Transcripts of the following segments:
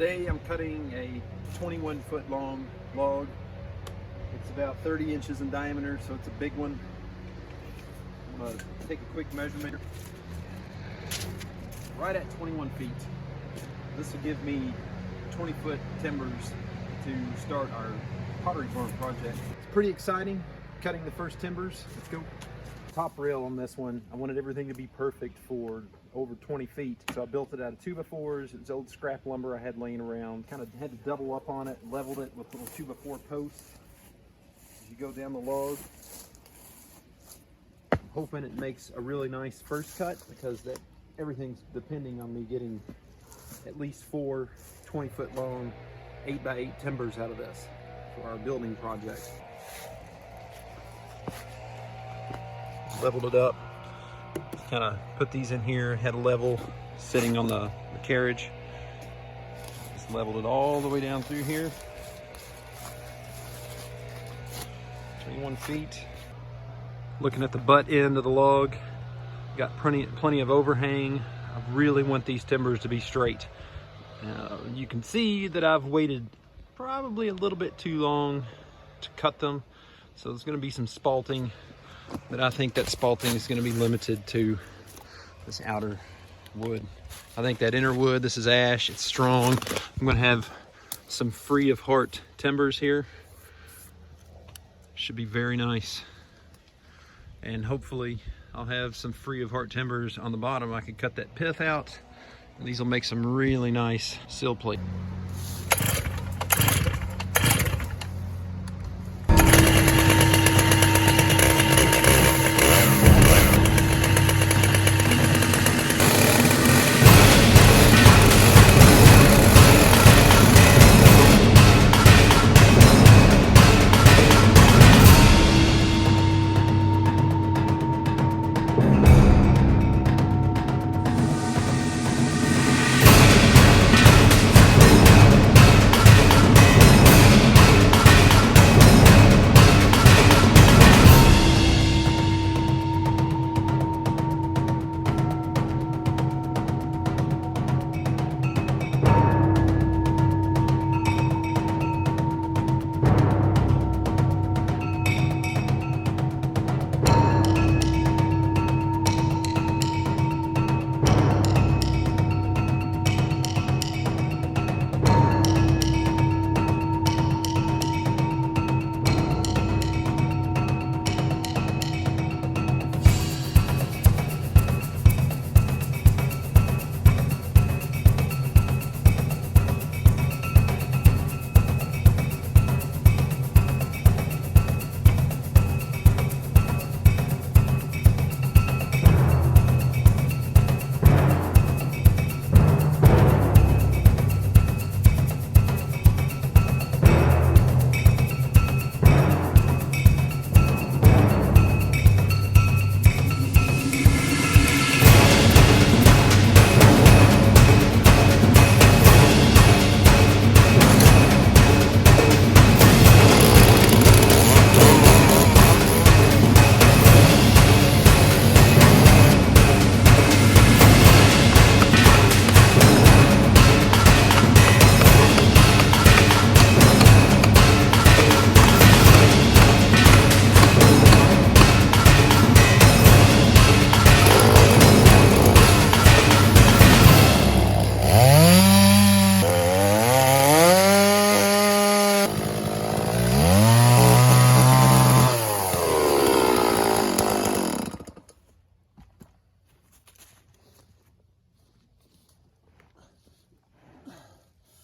Today I'm cutting a 21-foot long log. It's about 30 inches in diameter, so it's a big one. I'm going to take a quick measurement. Right at 21 feet. This will give me 20-foot timbers to start our pottery farm project. It's pretty exciting, cutting the first timbers. Let's go. Top rail on this one, I wanted everything to be perfect for over 20 feet. So I built it out of 2x4s. It's old scrap lumber I had laying around. Kind of had to double up on it, leveled it with little 2x4 posts. As you go down the log, I'm hoping it makes a really nice first cut, because everything's depending on me getting at least 4 20-foot long 8x8 timbers out of this for our building project. Leveled it up, kind of put these in here, had a level sitting on the carriage. Just leveled it all the way down through here. 21 feet. Looking at the butt end of the log, got plenty of overhang. I really want these timbers to be straight. You can see that I've waited probably a little bit too long to cut them, so there's going to be some spalting. But I think that spalting is going to be limited to this outer wood. I think that inner wood, this is ash, it's strong. I'm going to have some free of heart timbers here. Should be very nice. And hopefully I'll have some free of heart timbers on the bottom. I can cut that pith out, and these will make some really nice sill plate.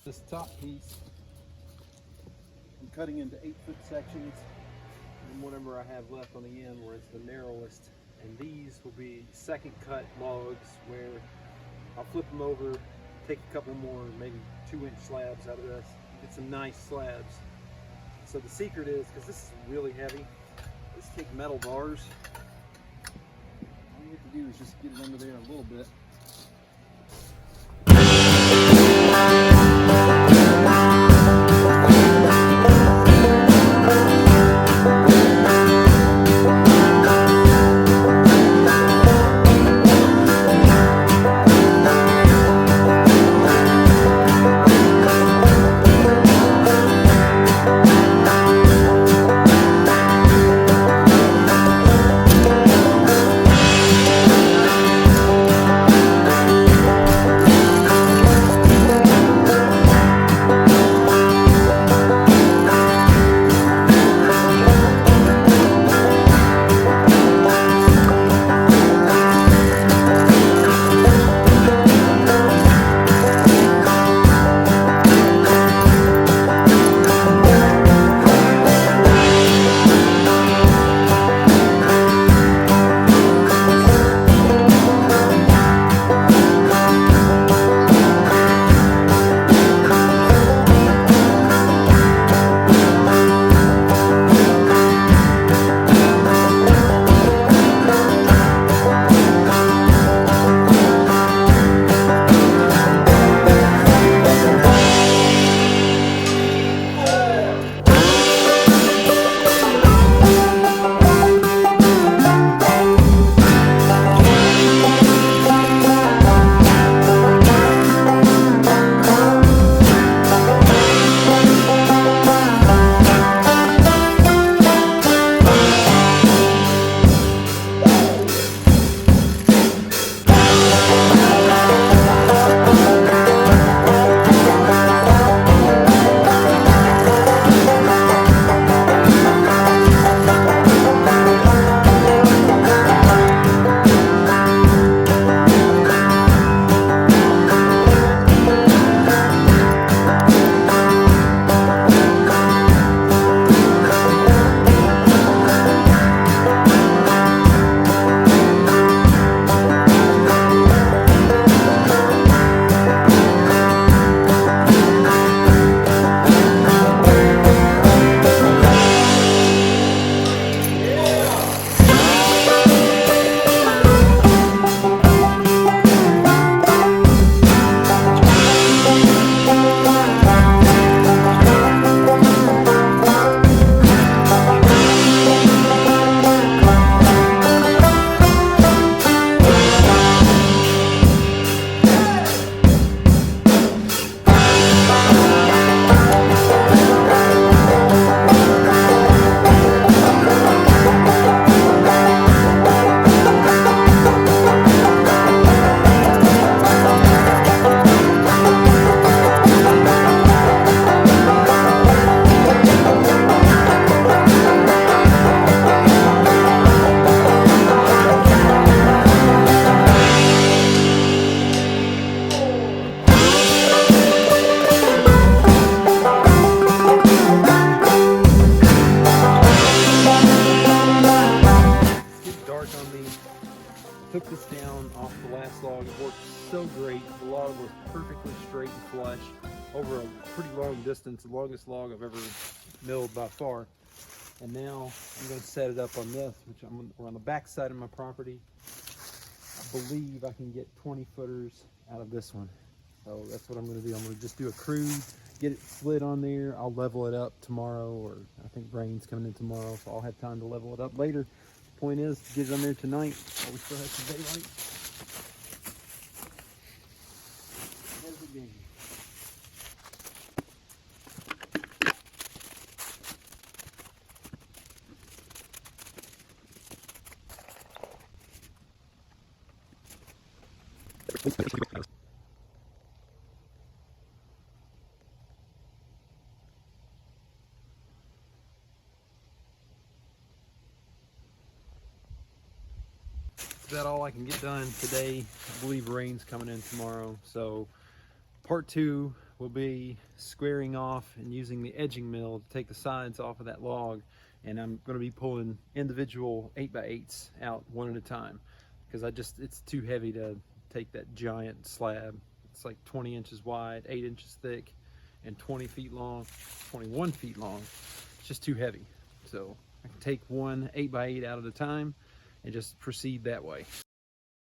This top piece, I'm cutting into 8-foot sections, and whatever I have left on the end where it's the narrowest. And these will be second cut logs where I'll flip them over, take a couple more, maybe 2-inch slabs out of this, get some nice slabs. So the secret is, because this is really heavy, let's take metal bars. All you have to do is just get it under there a little bit. Took this down off the last log. It worked so great. The log was perfectly straight and flush over a pretty long distance, the longest log I've ever milled by far. And now I'm going to set it up on this, which we're on the back side of my property. I believe I can get 20 footers out of this one. So that's what I'm going to do. I'm going to just do a cruise, get it slid on there. I'll level it up tomorrow, or I think rain's coming in tomorrow, so I'll have time to level it up later. Point is to get it on there tonight while we still have some daylight. There's the game. That's about all I can get done today. I believe rain's coming in tomorrow, so part 2 will be squaring off and using the edging mill to take the sides off of that log, and I'm going to be pulling individual 8x8s out one at a time because it's too heavy to take that giant slab. It's like 20 inches wide, 8 inches thick, and 20 feet long, 21 feet long. It's just too heavy, so I can take one 8x8 out at a time and just proceed that way.